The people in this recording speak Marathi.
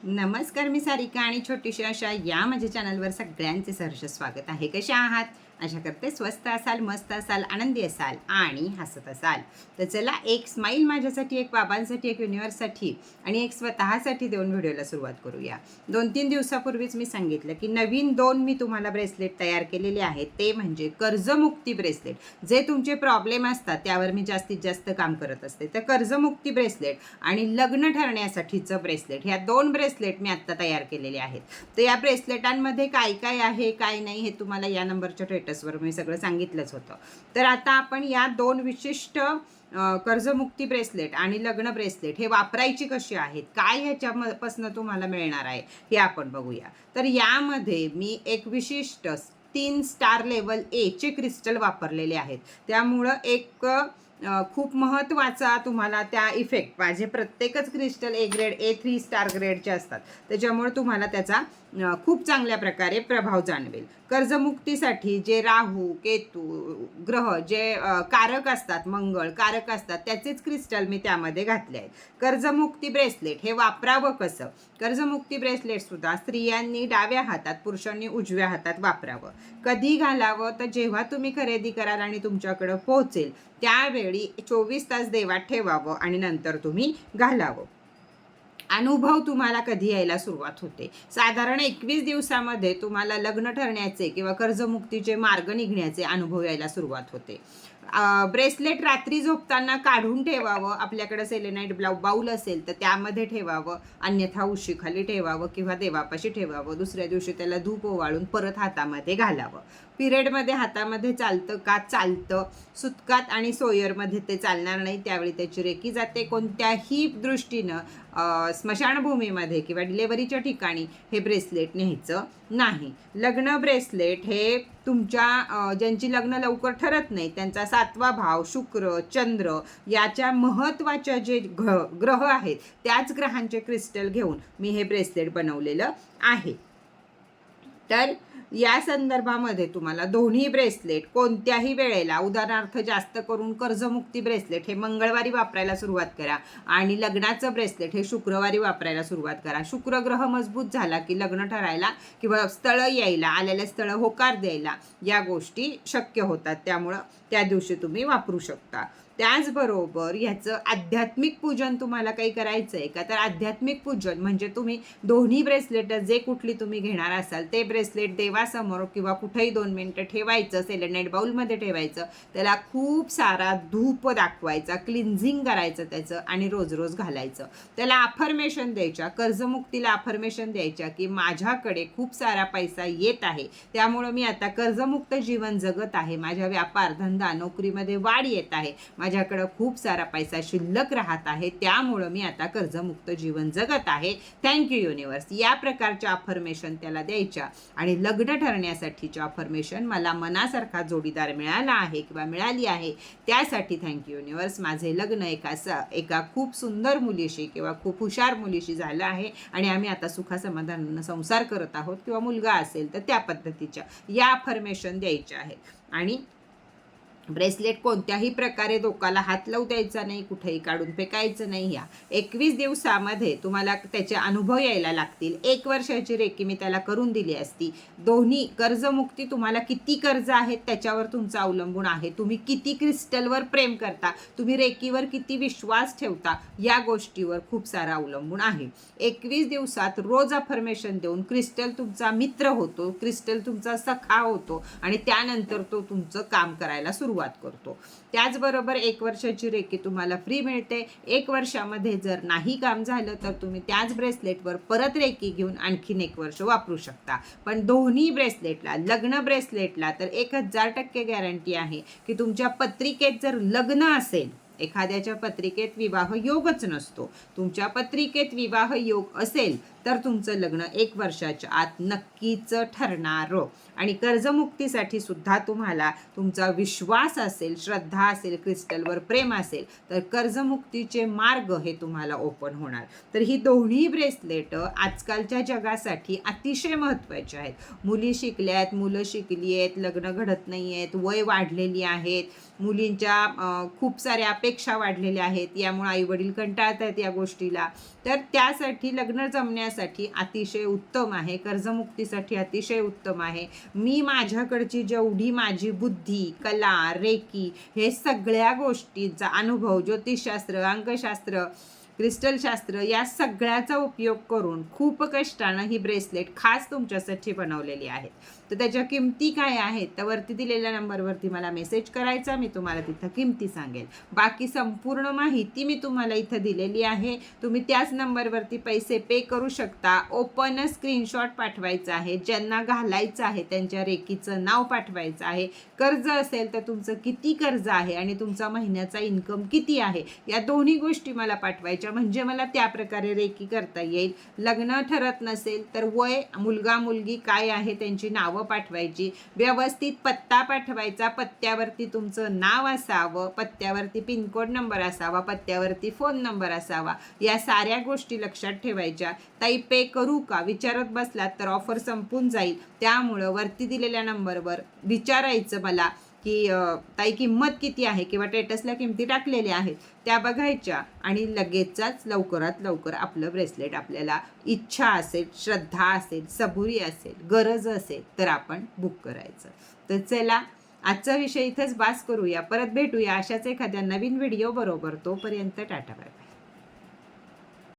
नमस्कार, मी सारिका आणि छोटीशी अशा या माझ्या चॅनलवर सगळ्यांचे सहर्ष स्वागत आहे. कशा आहात? आशा करते स्वस्त असाल, मस्त असाल, आनंदी असाल आणि हसत असाल. तर चला, एक स्माईल माझ्यासाठी, एक बाबांसाठी, एक युनिवर्ससाठी आणि एक स्वतःसाठी देऊन व्हिडिओला सुरुवात करूया. 2-3 दिवसापूर्वीच मी सांगितलं की नवीन 2 मी तुम्हाला ब्रेसलेट तयार केलेले आहेत. ते म्हणजे कर्जमुक्ती ब्रेसलेट. जे तुमचे प्रॉब्लेम असतात त्यावर मी जास्तीत जास्त काम करत असते. तर कर्जमुक्ती ब्रेसलेट आणि लग्न ठरण्यासाठीचं ब्रेसलेट, ह्या 2 ब्रेसलेट मी आत्ता तयार केलेले आहेत. तर या ब्रेसलेटांमध्ये काय काय आहे, काय नाही, हे तुम्हाला या नंबरच्या स्टेटसवर मी सगळं सांगितलंच होतं. तर आता आपण या 2 विशिष्ट कर्जमुक्ती ब्रेसलेट आणि लग्न ब्रेसलेट हे वापरायची कशी आहेत, काय ह्याच्यापासून तुम्हाला मिळणार आहे, हे आपण बघूया. तर यामध्ये मी एक विशिष्ट 3 स्टार लेवल ए चे क्रिस्टल वापरलेले आहेत. त्यामुळं एक खूप महत्त्वाचा तुम्हाला त्या इफेक्ट, माझे प्रत्येकच crystal A grade, A3 star ग्रेडचे असतात. त्याच्यामुळे तुम्हाला त्याचा खूप चांगल्या प्रकारे प्रभाव जाणवेल. कर्जमुक्तीसाठी जे राहू, केतू ग्रह जे कारक असतात, मंगळ कारक असतात, त्याचेच क्रिस्टल मी त्यामध्ये घातले आहेत. कर्जमुक्ती ब्रेसलेट हे वापरावं कसं? कर्जमुक्ती ब्रेसलेटसुद्धा स्त्रियांनी डाव्या हातात, पुरुषांनी उजव्या हातात वापरावं. कधी घालावं? तर जेव्हा तुम्ही खरेदी कराल आणि तुमच्याकडं पोहोचेल त्यावेळी 24 तास देवात ठेवावं आणि नंतर तुम्ही घालावं. अनुभव तुम्हाला कधी यायला सुरुवात होते? साधारण 21 दिवसामध्ये तुम्हाला लग्न ठरण्याचे किंवा कर्जमुक्तीचे मार्ग निघण्याचे अनुभव यायला सुरुवात होते. ब्रेसलेट रात्री झोपताना काढून ठेवावं. आपल्याकडे सेलेनाईट बाऊल असेल तर त्यामध्ये ठेवावं, अन्यथा उशीखाली ठेवावं किंवा देवापाशी ठेवावं. दुसऱ्या दिवशी त्याला धूप ओवाळून परत हातामध्ये घालावं. पिरियडमध्ये हातामध्ये चालतं का? चालतं. सुतकात आणि सोयरमध्ये ते चालणार नाही, त्यावेळी त्याची रेकी जाते. कोणत्याही दृष्टीनं स्मशानभूमीमध्ये किंवा डिलेवरीच्या ठिकाणी हे ब्रेसलेट न्यायचं नाही. लग्न ब्रेसलेट हे तुमच्या ज्यांची लग्न लवकर ठरत नाही त्यांचा 7वा भाव, शुक्र, चंद्र याच्या महत्त्वाच्या जे ग्रह आहेत त्याच ग्रहांचे क्रिस्टल घेऊन मी हे ब्रेसलेट बनवलेलं आहे. तर या संदर्भामध्ये तुम्हाला दोन्ही ब्रेसलेट कोणत्याही वेळेला, उदाहरणार्थ जास्त करून कर्जमुक्ती ब्रेसलेट हे मंगळवारी वापरायला सुरुवात करा आणि लग्नाचं ब्रेसलेट हे शुक्रवारी वापरायला सुरुवात करा. शुक्र ग्रह मजबूत झाला की लग्न ठरायला किंवा स्थळं यायला, आलेल्या स्थळं होकार द्यायला या गोष्टी शक्य होतात. त्यामुळं त्या दिवशी तुम्ही वापरू शकता. त्याचबरोबर ह्याचं आध्यात्मिक पूजन तुम्हाला काही करायचं आहे का? तर आध्यात्मिक पूजन म्हणजे तुम्ही दोन्ही ब्रेसलेट जे कुठली तुम्ही घेणार असाल ते ब्रेसलेट देवासमोर किंवा कुठेही 2 मिनिटं ठेवायचं, सेलेनाईट बाऊलमध्ये ठेवायचं, त्याला खूप सारा धूप दाखवायचा, क्लिन्झिंग करायचं त्याचं आणि रोज रोज घालायचं. त्याला अफर्मेशन द्यायच्या, कर्जमुक्तीला अफर्मेशन द्यायच्या की माझ्याकडे खूप सारा पैसा येत आहे, त्यामुळं मी आता कर्जमुक्त जीवन जगत आहे, माझ्या व्यापार धंदा नोकरीमध्ये वाढ येत आहे, माझ्याकडं खूप सारा पैसा शिल्लक राहत आहे, त्यामुळं मी आता कर्जमुक्त जीवन जगत आहे, थँक्यू युनिवर्स. या प्रकारच्या अफर्मेशन त्याला द्यायच्या. आणि लग्न ठरण्यासाठीच्या अफर्मेशन, मला मनासारखा जोडीदार मिळाला आहे किंवा मिळाली आहे त्यासाठी थँक्यू युनिवर्स, माझे लग्न एका खूप सुंदर मुलीशी किंवा खूप हुशार मुलीशी झालं आहे आणि आम्ही आता सुखासमाधानानं संसार करत आहोत, किंवा मुलगा असेल तर त्या पद्धतीच्या या अफर्मेशन द्यायच्या आहेत. आणि ब्रेसलेट कोणत्याही प्रकारे डोक्याला हात लावू द्यायचा नाही, कुठेही काढून फेकायचं नाही. या 21 दिवसामध्ये तुम्हाला त्याचे अनुभव यायला लागतील. 1 वर्षाची रेकी मी त्याला करून दिली असती. दोन्ही कर्जमुक्ती, तुम्हाला किती कर्ज आहेत त्याच्यावर तुमचं अवलंबून आहे, तुम्ही किती क्रिस्टलवर प्रेम करता, तुम्ही रेकीवर किती विश्वास ठेवता, या गोष्टीवर खूप सारा अवलंबून आहे. 21 दिवसात रोज अफर्मेशन देऊन क्रिस्टल तुमचा मित्र होतो, क्रिस्टल तुमचा सखा होतो आणि त्यानंतर तो तुमचं काम करायला सुरुवात करतो. त्याचबरोबर 1 वर्षाची रेकी तुम्हाला फ्री मिळते. 1 वर्षामध्ये जर नाही काम झालं तर तुम्ही त्याच ब्रेसलेटवर परत रेकी घेऊन आणखीन 1 वर्ष वापरू शकता. पण दोन्ही ब्रेसलेटला, लग्न ब्रेसलेटला तर 1000% गॅरंटी आहे की तुमच्या पत्रिकेत जर लग्न असेल, एखाद्याच्या पत्रिकेत विवाह योगच नसतो, तुमच्या पत्रिकेत विवाह योग असेल तर तुमचं लग्न 1 वर्षाच्या आत नक्कीच ठरणार. आणि कर्जमुक्तीसाठी सुद्धा तुम्हाला तुमचा विश्वास असेल, श्रद्धा असेल, क्रिस्टलवर प्रेम असेल तर कर्जमुक्तीचे मार्ग हे तुम्हाला ओपन होणार. तर ही दोन्ही ब्रेसलेट आजकालच्या जगासाठी अतिशय महत्त्वाची आहेत. मुली शिकल्यात, मुलं शिकली आहेत, लग्न घडत नाही आहेत, वय वाढलेली आहेत, मुलींच्या खूप साऱ्या अपेक्षा वाढलेल्या आहेत, यामुळे आईवडील कंटाळत आहेत या गोष्टीला. तर त्यासाठी लग्न जमण्यास करण्यासाठी अतिशय उत्तम आहे, कर्जमुक्तीसाठी अतिशय उत्तम आहे. मी माझ्याकडची जेवढी माझी बुद्धी, कला, रेकी हे सगळ्या गोष्टींचा अनुभव, ज्योतिषशास्त्र, अंकशास्त्र, क्रिस्टलशास्त्र या सगळ्याचा उपयोग करून खूप कष्टानं ही ब्रेसलेट खास तुमच्यासाठी बनवलेली आहेत. तर त्याच्या किमती काय आहेत तर वरती दिलेल्या नंबरवरती मला मेसेज करायचा, मी तुम्हाला तिथं किमती सांगेल. बाकी संपूर्ण माहिती मी तुम्हाला इथं दिलेली आहे. तुम्ही त्याच नंबरवरती पैसे पे करू शकता. ओपन स्क्रीनशॉट पाठवायचा आहे, ज्यांना घालायचं आहे त्यांच्या रेकीचं नाव पाठवायचं आहे. कर्ज असेल तर तुमचं किती कर्ज आहे आणि तुमचा महिन्याचा इन्कम किती आहे या दोन्ही गोष्टी मला पाठवायच्या, म्हणजे मला त्या प्रकारे रेकी करता येईल. लग्न ठरत नसेल तर वय, मुलगा मुलगी काय आहे त्यांची नावं पाठवायची. व्यवस्थित पत्ता पाठवायचा, पत्त्यावरती तुमचं नाव असावं, पत्त्यावरती पिनकोड नंबर असावा, पत्त्यावरती फोन नंबर असावा. या साऱ्या गोष्टी लक्षात ठेवायच्या. ताई पे करू का विचारत बसलात तर ऑफर संपून जाईल. त्यामुळं वरती दिलेल्या नंबरवर विचारायचं मला की ताई किंमत किती आहे, किंवा स्टेटसला किमती टाकलेल्या आहेत त्या बघायच्या आणि लगेचच लवकरात लवकर आपलं ब्रेसलेट, आपल्याला इच्छा असेल, श्रद्धा असेल, सबुरी असेल, गरज असेल तर आपण बुक करायचं. तर चला आजचा विषय इथंच बास करूया. परत भेटूया अशाच एखाद्या नवीन व्हिडिओ बरोबर. तोपर्यंत टाटा बाय.